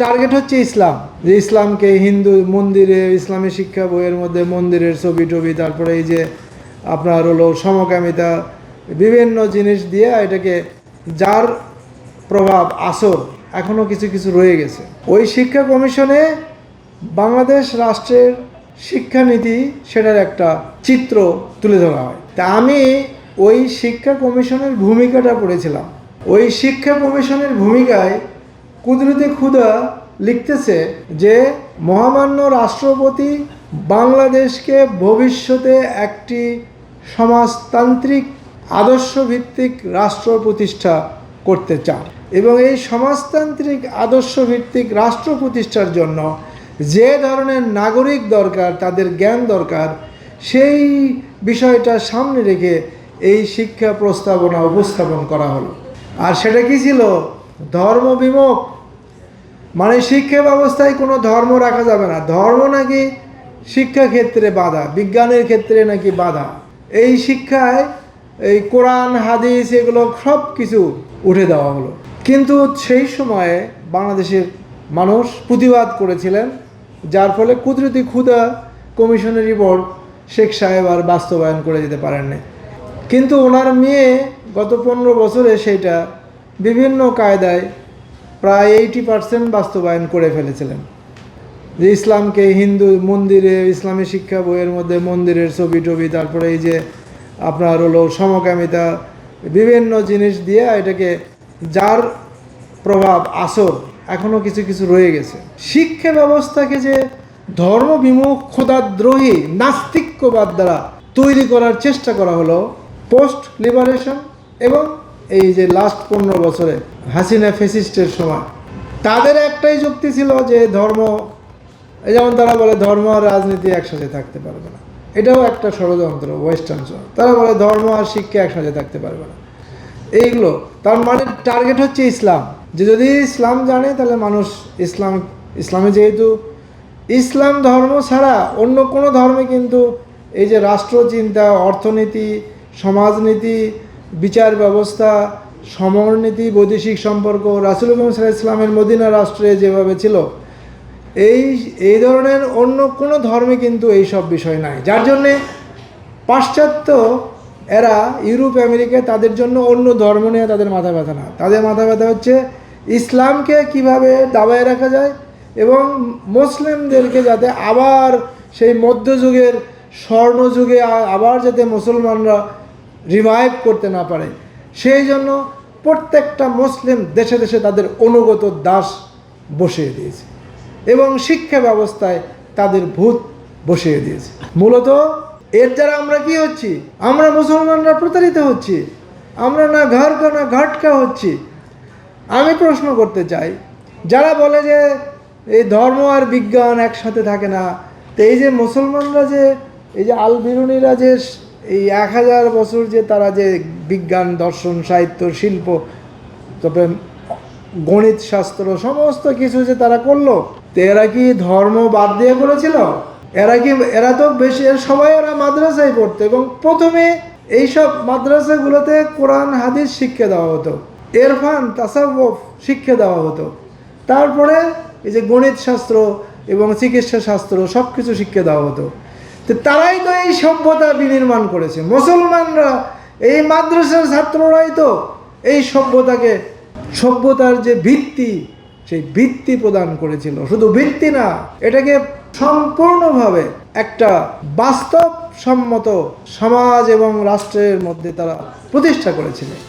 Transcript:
Target হচ্ছে ইসলাম, যে ইসলামকে হিন্দু মন্দিরে ইসলামী শিক্ষা বইয়ের মধ্যে মন্দিরের ছবি টবি, তারপরে এই যে আপনার হলো সমকামিতা, বিভিন্ন জিনিস দিয়ে এটাকে, যার প্রভাব আসর এখনও কিছু কিছু রয়ে গেছে। ওই শিক্ষা কমিশনে বাংলাদেশ রাষ্ট্রের শিক্ষানীতি সেটার একটা চিত্র তুলে ধরা হয়। তা আমি ওই শিক্ষা কমিশনের ভূমিকাটা পড়েছিলাম। ওই শিক্ষা কমিশনের ভূমিকায় কুদরতে খুদা লিখতেছে যে মহামান্য রাষ্ট্রপতি বাংলাদেশকে ভবিষ্যতে একটি সমাজতান্ত্রিক আদর্শভিত্তিক রাষ্ট্র প্রতিষ্ঠা করতে চান এবং এই সমাজতান্ত্রিক আদর্শভিত্তিক রাষ্ট্র প্রতিষ্ঠার জন্য যে ধরনের নাগরিক দরকার, তাদের জ্ঞান দরকার, সেই বিষয়টা সামনে রেখে এই শিক্ষা প্রস্তাবনা উপস্থাপন করা হলো। আর সেটা কি ছিল? ধর্মবিমুখ, মানে শিক্ষা ব্যবস্থায় কোনো ধর্ম রাখা যাবে না। ধর্ম নাকি শিক্ষা ক্ষেত্রে বাধা, বিজ্ঞানের ক্ষেত্রে নাকি বাধা। এই শিক্ষায় এই কোরআন হাদিস এগুলো সব কিছু উঠে দেওয়া হলো। কিন্তু সেই সময়ে বাংলাদেশের মানুষ প্রতিবাদ করেছিলেন, যার ফলে কুদরতি খুদা কমিশনের রিপোর্ট শেখ সাহেব আর বাস্তবায়ন করে যেতে পারেননি। কিন্তু ওনার মেয়ে গত 15 বছরে সেইটা বিভিন্ন কায়দায় প্রায় 80% বাস্তবায়ন করে ফেলেছিলেন, যে ইসলামকে হিন্দু মন্দিরে ইসলামী শিক্ষা বইয়ের মধ্যে মন্দিরের ছবি টবি, তারপরে এই যে আপনার হলো সমকামিতা, বিভিন্ন জিনিস দিয়ে এটাকে, যার প্রভাব আসর এখনও কিছু কিছু রয়ে গেছে। শিক্ষা ব্যবস্থাকে যে ধর্মবিমুখ খোদাদ্রোহী নাস্তিক্যবাদ দ্বারা তৈরি করার চেষ্টা করা হলো পোস্ট লিবারেশন এবং এই যে লাস্ট 15 বছরে হাসিনা ফেসিস্টের সময়। তাদের একটাই যুক্তি ছিল যে ধর্ম, যেমন তারা বলে ধর্ম আর রাজনীতি একসাথে থাকতে পারবে না। এটাও একটা ষড়যন্ত্র ওয়েস্টার্ন। তারা বলে ধর্ম আর শিক্ষা একসাথে থাকতে পারবে না। এইগুলো তার মানে টার্গেট হচ্ছে ইসলাম, যে যদি ইসলাম জানে তাহলে মানুষ ইসলামে যেহেতু ইসলাম ধর্ম ছাড়া অন্য কোনো ধর্মে কিন্তু এই যে রাষ্ট্রচিন্তা, অর্থনীতি, সমাজনীতি, বিচার ব্যবস্থা, সমরনীতি, বৈদেশিক সম্পর্ক রাসূলুল্লাহ সাল্লাল্লাহু আলাইহি ওয়াসাল্লামের মদিনা রাষ্ট্রে যেভাবে ছিল, এই ধরনের অন্য কোনো ধর্মে কিন্তু এই সব বিষয় নাই। যার জন্যে পাশ্চাত্য এরা ইউরোপ আমেরিকায় তাদের জন্য অন্য ধর্ম নিয়ে তাদের মাথা ব্যথা না। তাদের মাথা ব্যথা হচ্ছে ইসলামকে কিভাবে দাবায় রাখা যায় এবং মুসলিমদেরকে যাতে আবার সেই মধ্যযুগের স্বর্ণযুগে আবার যাতে মুসলমানরা রিভাইভ করতে না পারে, সেই জন্য প্রত্যেকটা মুসলিম দেশে দেশে তাদের অনুগত দাস বসিয়ে দিয়েছে এবং শিক্ষা ব্যবস্থায় তাদের ভূত বসিয়ে দিয়েছে। মূলত এর দ্বারা আমরা কি হচ্ছি? আমরা মুসলমানরা প্রতারিত হচ্ছি, আমরা না ঘরকা না ঘটকা হচ্ছি। আমি প্রশ্ন করতে চাই, যারা বলে যে এই ধর্ম আর বিজ্ঞান একসাথে থাকে না, তো এই যে মুসলমানরা যে এই যে আল বিরুনিরা যে এই 1000 বছর যে তারা যে বিজ্ঞান, দর্শন, সাহিত্য, শিল্প, তবে গণিত শাস্ত্র সমস্ত কিছু যে তারা করলো, তো এরা কি ধর্ম বাদ দিয়ে করেছিল? এরা তো বেশি সবাই এরা মাদ্রাসায় পড়তো এবং প্রথমে এইসব মাদ্রাসাগুলোতে কোরআন হাদিস শিক্ষা দেওয়া হতো, ইরফান তাসাউফ শিক্ষা দেওয়া হতো, তারপরে এই যে গণিত শাস্ত্র এবং চিকিৎসা শাস্ত্র সব কিছু শিক্ষা দেওয়া হতো। তো তারাই তো এই সভ্যতা বিনির্মাণ করেছে। মুসলমানরা এই মাদ্রাসার ছাত্ররাই তো এই সভ্যতার যে ভিত্তি, সেই ভিত্তি প্রদান করেছিল। শুধু ভিত্তি না, এটাকে সম্পূর্ণভাবে একটা বাস্তবসম্মত সমাজ এবং রাষ্ট্রের মধ্যে তারা প্রতিষ্ঠা করেছিলেন।